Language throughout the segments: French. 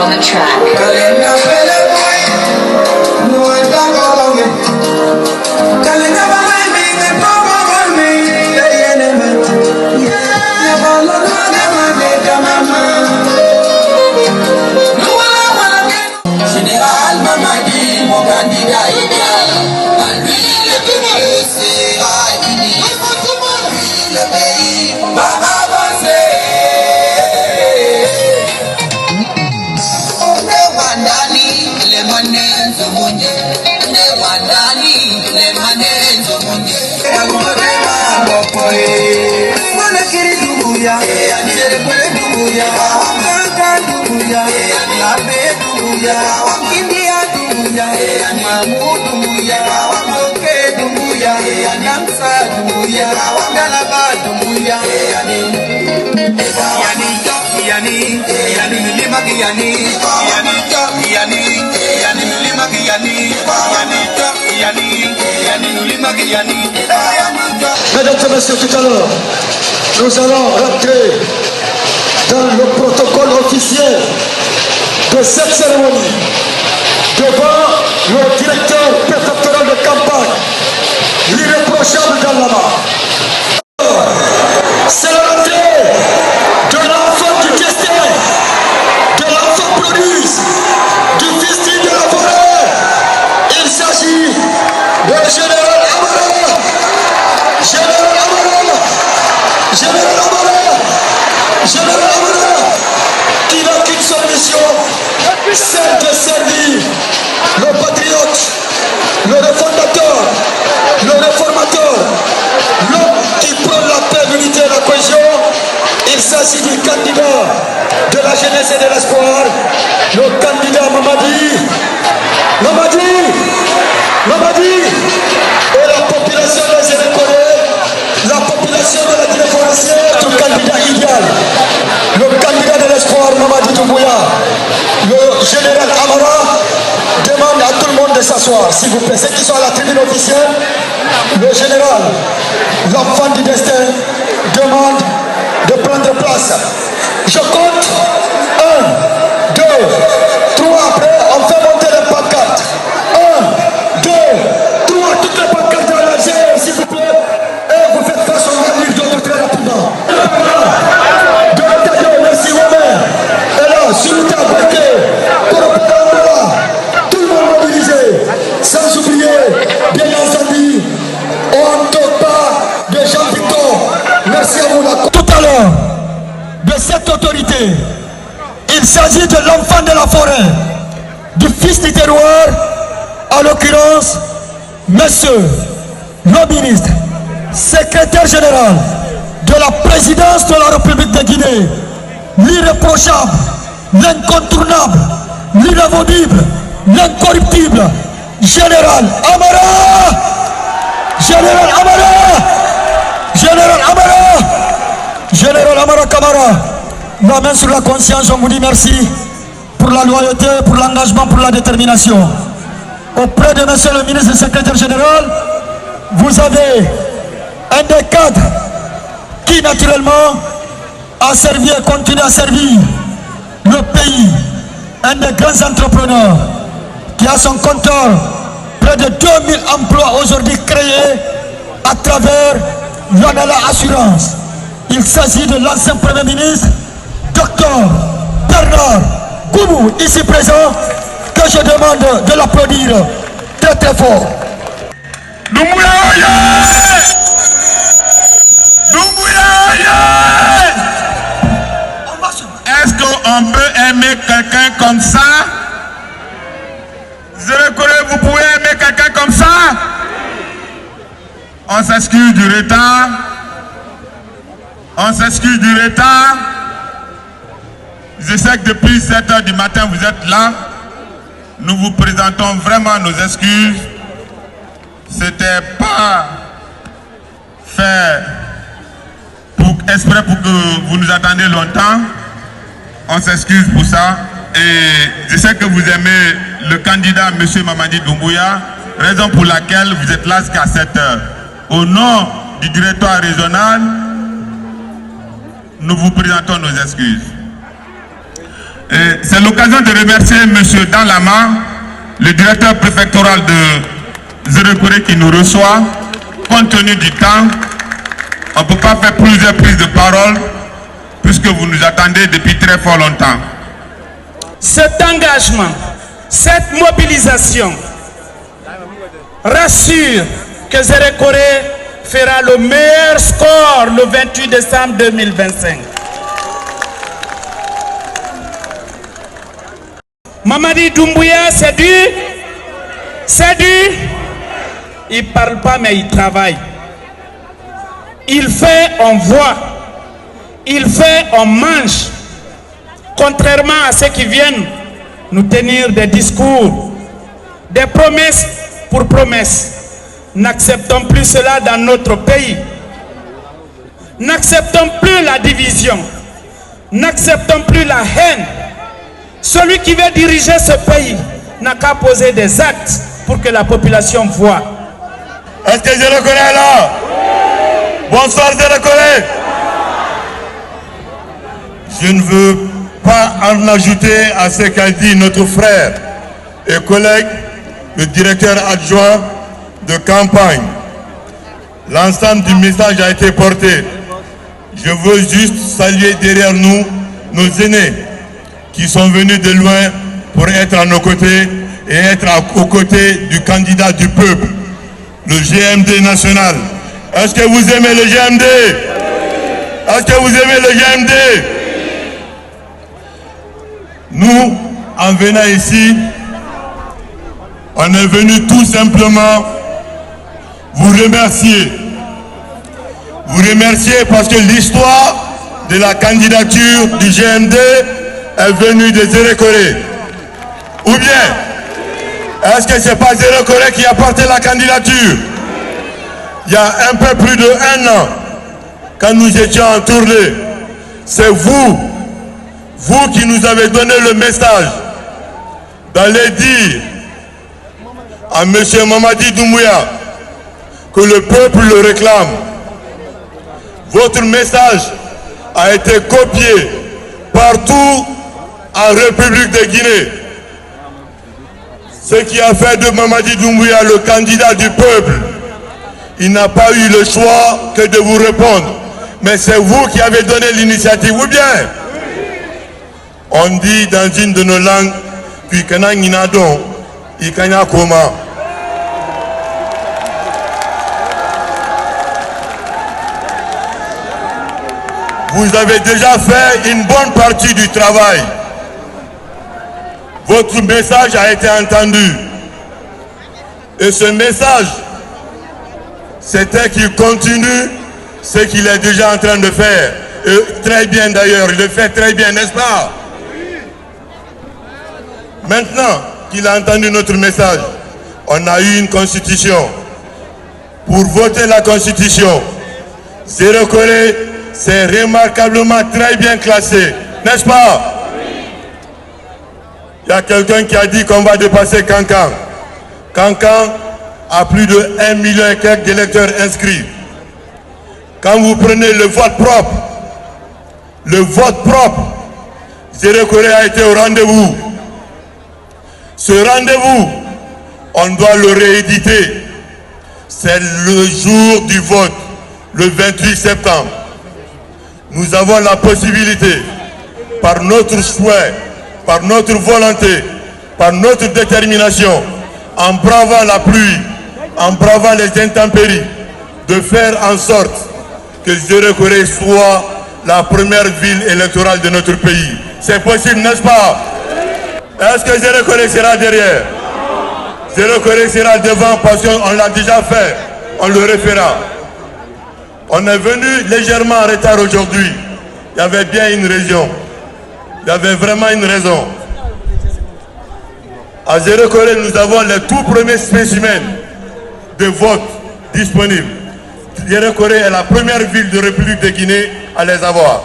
on the track. Général Mamadi, mon candidat idéal, à lui le peuple sera uni, le pays va avancer. Newandani, le manenzo munye, Newandani, le manenzo munye. Agore magopoe, mwana kiri dubuya, anjere kwe dubuya, kaka dubuya, labe dubuya, India dubuya, Mamu dubuya, Moke dubuya, Namsa dubuya, Galaba dubuya, Yani milima yani milima yani milima Mesdames et messieurs, tout à l'heure, nous allons rentrer dans le protocole officiel de cette cérémonie devant le directeur préfectoral de campagne, l'irréprochable d'Allama. C'est la rentrée de l'enfant du destin, de l'enfant produit, du fils de la forêt. Il s'agit de général Amara. Général Amara. Général Amara. Général Amara, qui n'a qu'une seule mission, celle de servir le patriote, le refondateur, le réformateur, l'homme qui prône la paix, l'unité et la cohésion. Il s'agit du candidat de la jeunesse et de l'espoir, le candidat Mamadi. Et la population de la population de la Guinée forestière, le candidat idéal, le candidat de l'espoir Mamadi Doumbouya, le général Amara demande à tout le monde de s'asseoir, s'il vous plaît. Ceux qui sont à la tribune officielle, le général, l'enfant du destin, demande de prendre place. Je compte 1, 2, 3, après on fait monter les pancartes. 1, 2, 3, toutes les pancartes à la GR, s'il vous plaît. Et vous faites face au livre d'autres très rapidement. De l'Italie, merci Romain. Et là, sur le tas, tout le monde mobilisé. Sans oublier, bien entendu, on ne tombe pas de Jean Victor. Merci à vous. Tout à l'heure, de cette autorité, il s'agit de l'enfant de la forêt, du fils du terroir, en l'occurrence, monsieur le ministre, secrétaire général de la présidence de la République de Guinée, l'irréprochable, l'incontournable, l'inamovible, l'incorruptible, général Amara. Général Amara. Général Amara. Général Amara Kamara. La main sur la conscience, on vous dit merci pour la loyauté, pour l'engagement, pour la détermination. Auprès de monsieur le ministre et secrétaire général, vous avez un des cadres qui naturellement a servi et continue à servir le pays. Un des grands entrepreneurs qui a son compteur près de 2000 emplois aujourd'hui créés à travers l'Anala Assurance. Il s'agit de l'ancien Premier ministre, Dr Bernard Goubou, ici présent, que je demande de l'applaudir très très fort. Doumbouya! Est-ce qu'on peut aimer quelqu'un comme ça? Vous pouvez aimer quelqu'un comme ça? On s'excuse du retard. On s'excuse du retard. Je sais que depuis 7 h du matin, vous êtes là. Nous vous présentons vraiment nos excuses. C'était pas fait exprès pour que vous nous attendiez longtemps. On s'excuse pour ça. Et je sais que vous aimez le candidat M. Mamadi Doumbouya, raison pour laquelle vous êtes là jusqu'à 7 h. Au nom du directoire régional, nous vous présentons nos excuses. C'est l'occasion de remercier M. Danlama, le directeur préfectoral de Zéro-Corée qui nous reçoit. Compte tenu du temps, on ne peut pas faire plusieurs prises de parole puisque vous nous attendez depuis très fort longtemps. Cet engagement, cette mobilisation rassure que Zéro-Corée fera le meilleur score le 28 décembre 2025. Mamadi Doumbouya, c'est du, il ne parle pas mais il travaille. Il fait, on voit. Il fait, on mange. Contrairement à ceux qui viennent nous tenir des discours, des promesses pour promesses. N'acceptons plus cela dans notre pays. N'acceptons plus la division. N'acceptons plus la haine. Celui qui veut diriger ce pays n'a qu'à poser des actes pour que la population voie. Est-ce que Zéro-Corée est là? Bonsoir Zéro-Corée. Je ne veux pas en ajouter à ce qu'a dit notre frère et collègue, le directeur adjoint de campagne. L'ensemble du message a été porté. Je veux juste saluer derrière nous nos aînés qui sont venus de loin pour être à nos côtés et être aux côtés du candidat du peuple, le GMD national. Est-ce que vous aimez le GMD? Est-ce que vous aimez le GMD? Nous, en venant ici, on est venu tout simplement vous remercier. Vous remercier parce que l'histoire de la candidature du GMD est venue de Zéro-Corée. Ou bien, est-ce que ce n'est pas Zéro-Corée qui a porté la candidature? Il y a un peu plus de 1 an, quand nous étions en tournée, c'est vous qui nous avez donné le message d'aller dire à M. Mamadi Doumbouya que le peuple le réclame. Votre message a été copié partout en République de Guinée. Ce qui a fait de Mamadi Doumbouya le candidat du peuple. Il n'a pas eu le choix que de vous répondre. Mais c'est vous qui avez donné l'initiative, ou bien? On dit dans une de nos langues, vous avez déjà fait une bonne partie du travail. Votre message a été entendu. Et ce message, c'était qu'il continue ce qu'il est déjà en train de faire. Et très bien d'ailleurs, il le fait très bien, n'est-ce pas? Maintenant qu'il a entendu notre message, on a eu une constitution. Pour voter la constitution, Zéro-Corée, c'est remarquablement très bien classé, n'est-ce pas? Il y a quelqu'un qui a dit qu'on va dépasser Cancan. Cancan a plus de 1 million et quelques d'électeurs inscrits. Quand vous prenez le vote propre, Zéro-Corée a été au rendez-vous. Ce rendez-vous, on doit le rééditer. C'est le jour du vote, le 28 septembre. Nous avons la possibilité, par notre souhait, par notre volonté, par notre détermination, en bravant la pluie, en bravant les intempéries, de faire en sorte que Zéro-Corée soit la première ville électorale de notre pays. C'est possible, n'est-ce pas? Est-ce que Zéro-Corée sera derrière? Zéro-Corée sera devant parce qu'on l'a déjà fait. On le refera. On est venu légèrement en retard aujourd'hui. Il y avait bien une raison. Il y avait vraiment une raison. À Zéro-Corée, nous avons les tout premiers spécimens de vote disponibles. Zéro-Corée est la première ville de République de Guinée à les avoir.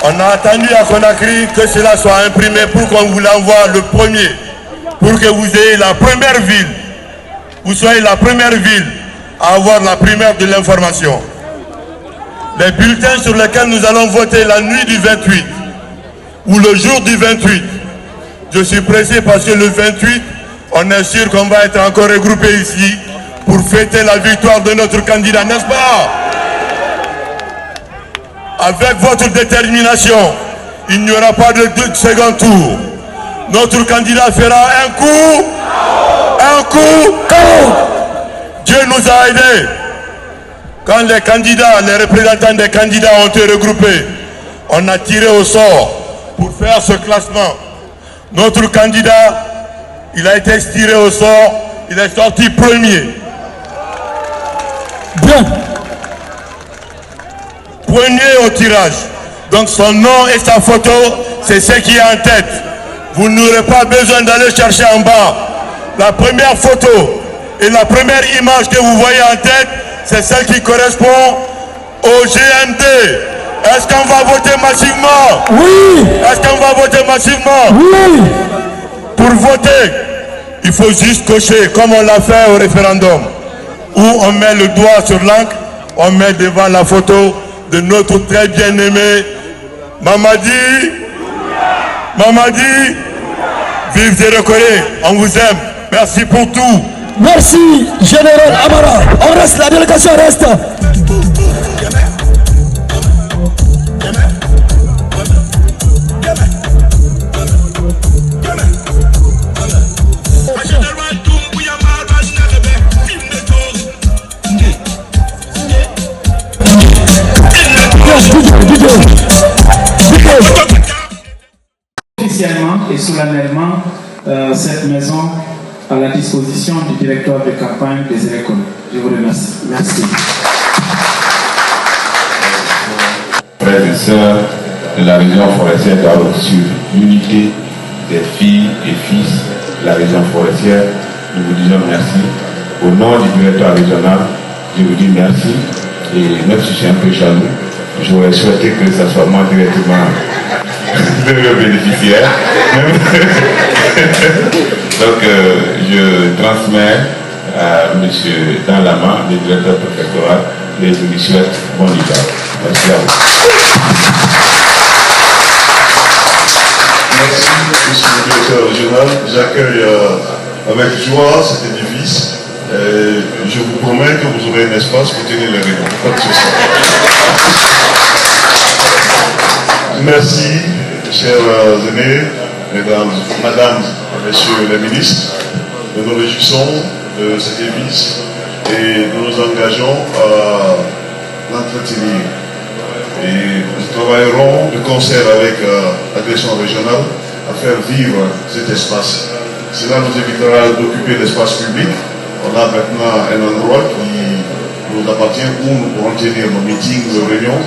On a attendu à Conakry que cela soit imprimé pour qu'on vous l'envoie le premier. Pour que vous ayez la première ville. Vous soyez la première ville à avoir la primaire de l'information. Les bulletins sur lesquels nous allons voter la nuit du 28 ou le jour du 28. Je suis pressé parce que le 28, on est sûr qu'on va être encore regroupés ici pour fêter la victoire de notre candidat, n'est-ce pas? Avec votre détermination, il n'y aura pas de second tour. Notre candidat fera un coup. Dieu nous a aidés. Quand les candidats, les représentants des candidats ont été regroupés, on a tiré au sort pour faire ce classement. Notre candidat, il a été tiré au sort, il est sorti premier. Bien. Premier au tirage. Donc son nom et sa photo, c'est ce qui est en tête. Vous n'aurez pas besoin d'aller chercher en bas. La première photo et la première image que vous voyez en tête, c'est celle qui correspond au GMD. Est-ce qu'on va voter massivement? Oui. Est-ce qu'on va voter massivement? Oui. Pour voter, il faut juste cocher, comme on l'a fait au référendum, où on met le doigt sur l'encre, on met devant la photo de notre très bien-aimé Mamadi. Mamadi, vive Djerekoré, on vous aime. Merci pour tout. Merci, Général Amara. On reste, la délégation reste. Officiellement et solennellement, cette maison à la disposition du directeur de campagne des écoles. Je vous remercie. Merci. Frères et sœurs de la région forestière d'Aouro sur l'unité des filles et fils de la région forestière, nous vous disons merci. Au nom du directeur régional, je vous dis merci. Et même si je suis un peu jaloux, j'aurais souhaité que ce soit moi directement le bénéficiaire. Donc je transmets à M. Danlama, le directeur préfectoral, et je lui souhaite bon hiver. Merci à vous. Merci, monsieur le directeur régional. J'accueille avec joie cet édifice. Je vous promets que vous aurez un espace pour tenir les réunions. Pas de souci. Merci, chers aînés, mesdames, madame, messieurs les ministres. Nous nous réjouissons de cet édifice et nous nous engageons à l'entretenir. Et nous travaillerons de concert avec la direction régionale à faire vivre cet espace. Cela nous évitera d'occuper l'espace public. On a maintenant un endroit qui nous appartient où nous pourrons tenir nos meetings, nos réunions,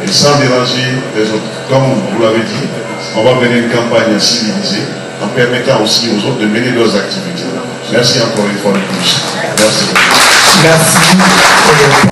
et sans déranger les autres. Comme vous l'avez dit, on va mener une campagne civilisée en permettant aussi aux autres de mener leurs activités. Merci encore une fois de plus. Merci. Merci.